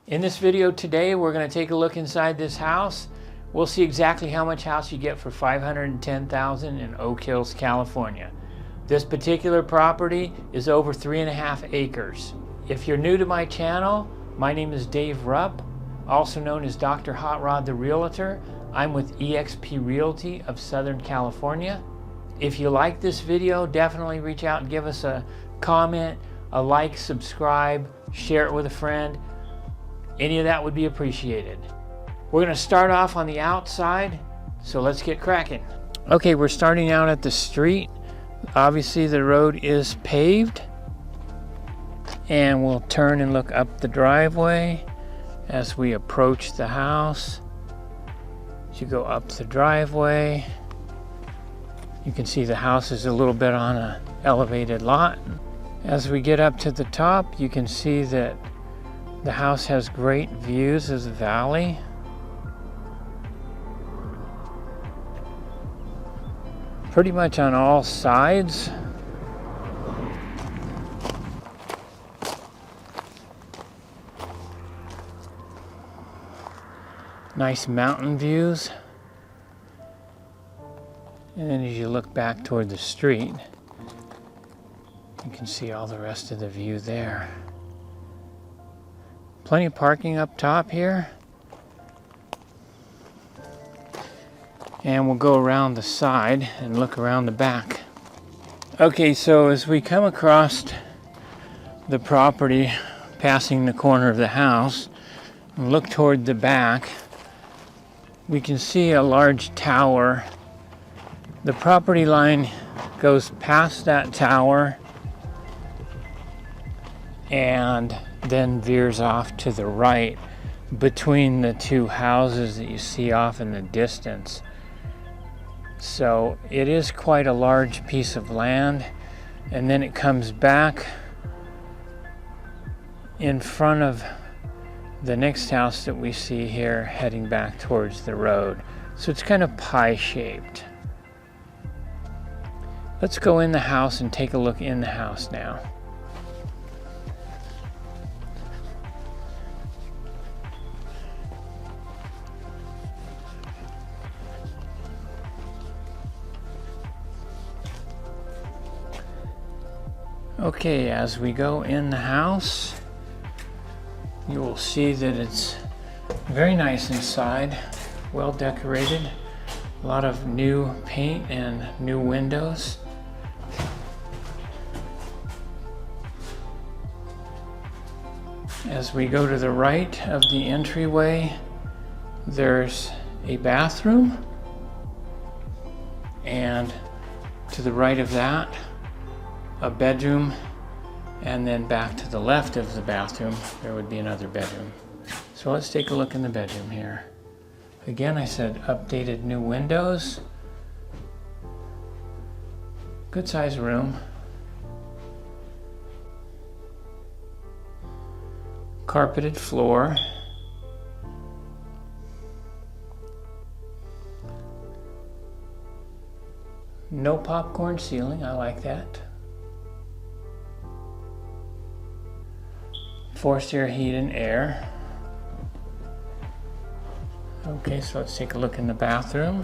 In this video today, we're going to take a look inside this house. We'll see exactly how much house you get for $510,000 in Oak Hills, California. This particular property is over 3.5 acres. If you're new to my channel, my name is Dave Rupp, also known as Dr. Hot Rod the Realtor. I'm with Exp Realty of Southern California. If you like this video, definitely reach out and give us a comment, a like, subscribe, share it with a friend. Any of that would be appreciated. We're going to start off on the outside, so let's get cracking. Okay, we're starting out at the street. Obviously the road is paved, and we'll turn and look up the driveway as we approach the house. As you go up the driveway, you can see the house is a little bit on an elevated lot. As we get up to the top, you can see that the house has great views of the valley. Pretty much on all sides. Nice mountain views. And then as you look back toward the street, you can see all the rest of the view there. Plenty of parking up top here. And we'll go around the side and look around the back. Okay, so as we come across the property, passing the corner of the house, and look toward the back, we can see a large tower. The property line goes past that tower and then veers off to the right between the two houses that you see off in the distance. So it is quite a large piece of land, and then it comes back in front of the next house that we see here, heading back towards the road. So it's kind of pie-shaped. Let's go in the house and take a look in the house now. Okay, as we go in the house, you will see that it's very nice inside, well decorated, a lot of new paint and new windows. As we go to the right of the entryway, there's a bathroom, and to the right of that, a bedroom, and then back to the left of the bathroom there would be another bedroom. So let's take a look in the bedroom here. Again, I said updated new windows. Good size room. Carpeted floor. No popcorn ceiling, I like that. Forced air, heat, and air. Okay, so let's take a look in the bathroom.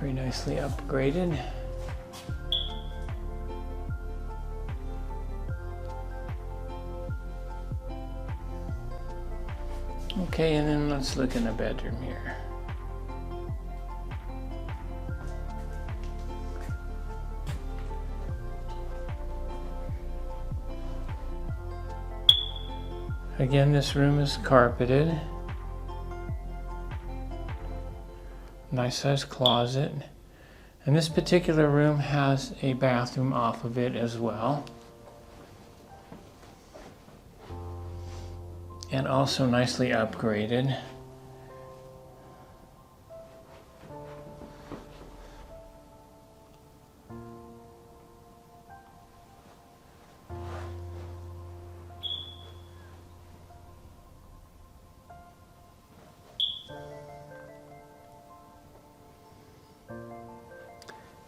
Very nicely upgraded. Okay, and then let's look in the bedroom here. Again, this room is carpeted. Nice sized closet. And this particular room has a bathroom off of it as well. And also nicely upgraded.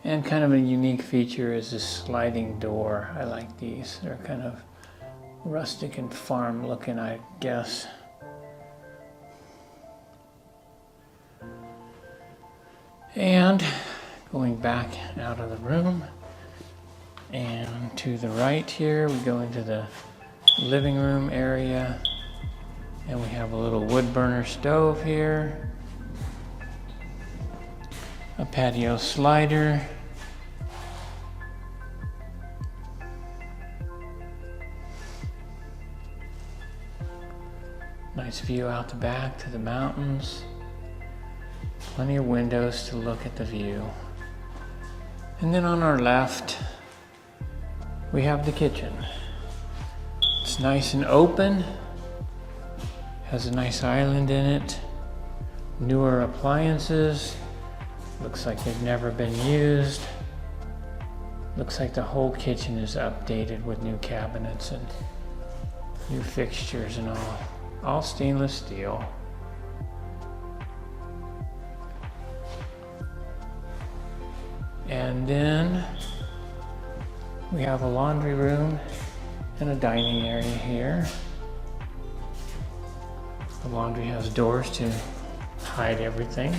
And kind of a unique feature is this sliding door. I like these. They're kind of rustic and farm looking, I guess. And going back out of the room and to the right here, we go into the living room area, and we have a little wood burner stove here, a patio slider, nice view out the back to the mountains, plenty of windows to look at the view. And then on our left we have the kitchen. It's nice and open, has a nice island in it, newer appliances, looks like they've never been used. Looks like the whole kitchen is updated with new cabinets and new fixtures and all stainless steel. And then we have a laundry room and a dining area here. The laundry has doors to hide everything.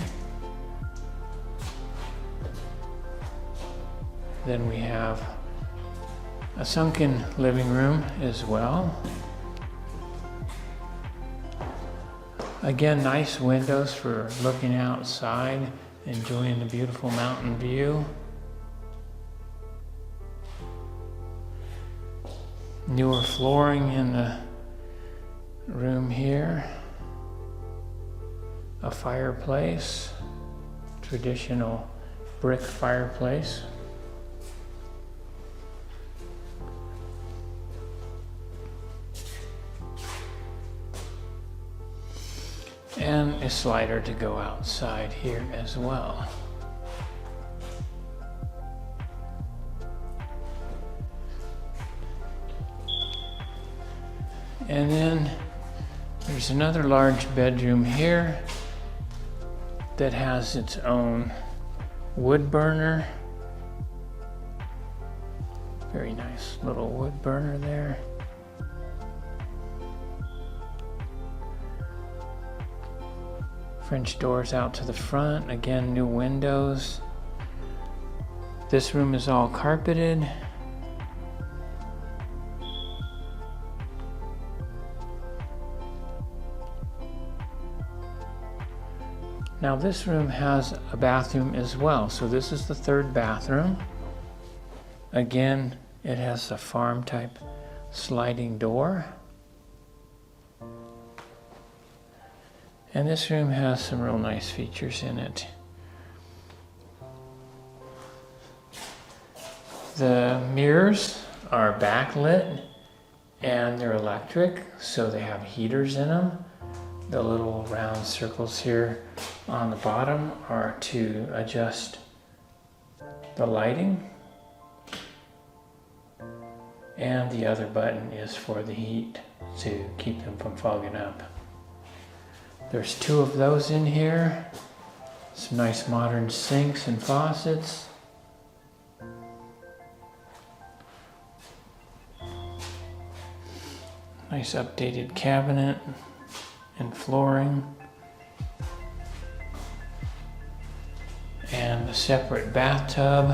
Then we have a sunken living room as well. Again, nice windows for looking outside, enjoying the beautiful mountain view. Newer flooring in the room here. A fireplace, traditional brick fireplace. And a slider to go outside here as well. And then there's another large bedroom here that has its own wood burner. Very nice little wood burner there. French doors out to the front, again new windows. This room is all carpeted. Now this room has a bathroom as well, so this is the third bathroom. Again, it has a farm type sliding door. And this room has some real nice features in it. The mirrors are backlit and they're electric, so they have heaters in them. The little round circles here on the bottom are to adjust the lighting. And the other button is for the heat to keep them from fogging up. There's two of those in here. Some nice modern sinks and faucets. Nice updated cabinet and flooring. And a separate bathtub.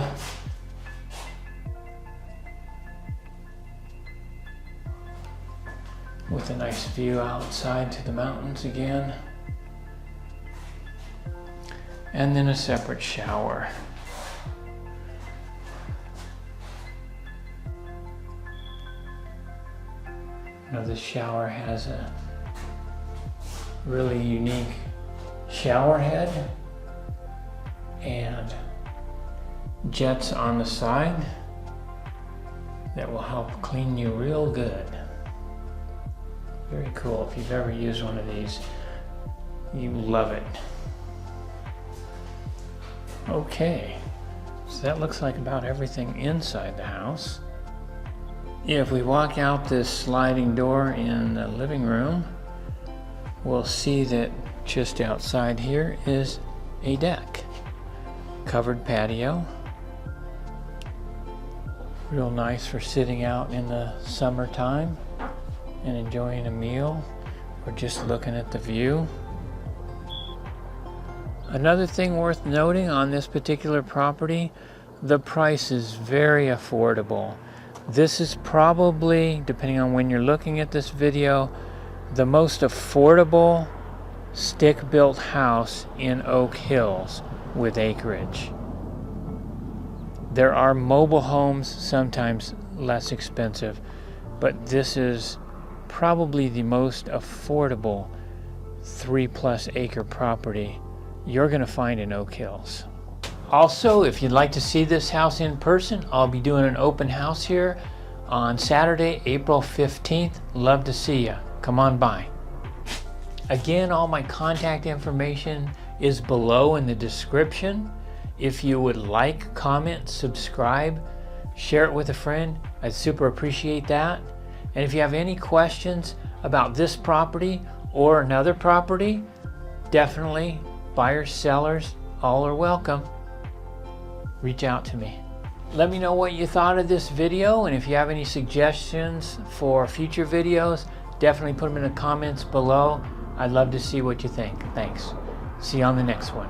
With a nice view outside to the mountains again. And then a separate shower. Now this shower has a really unique shower head and jets on the side that will help clean you real good. Very cool. If you've ever used one of these, you love it. Okay, so that looks like about everything inside the house. If we walk out this sliding door in the living room, we'll see that just outside here is a deck, covered patio, Real nice for sitting out in the summertime and enjoying a meal or just looking at the view. Another thing worth noting on this particular property, the price is very affordable. This is probably, depending on when you're looking at this video, the most affordable stick-built house in Oak Hills with acreage. There are mobile homes, sometimes less expensive, but this is probably the most affordable 3+ acre property you're going to find in Oak Hills. Also, if you'd like to see this house in person, I'll be doing an open house here on Saturday, April 15th. Love to see you. Come on by. Again, all my contact information is below in the description. If you would like, comment, subscribe, share it with a friend, I'd super appreciate that. And if you have any questions about this property or another property, definitely, buyers, sellers, all are welcome. Reach out to me. Let me know what you thought of this video, and if you have any suggestions for future videos, definitely put them in the comments below. I'd love to see what you think. Thanks. See you on the next one.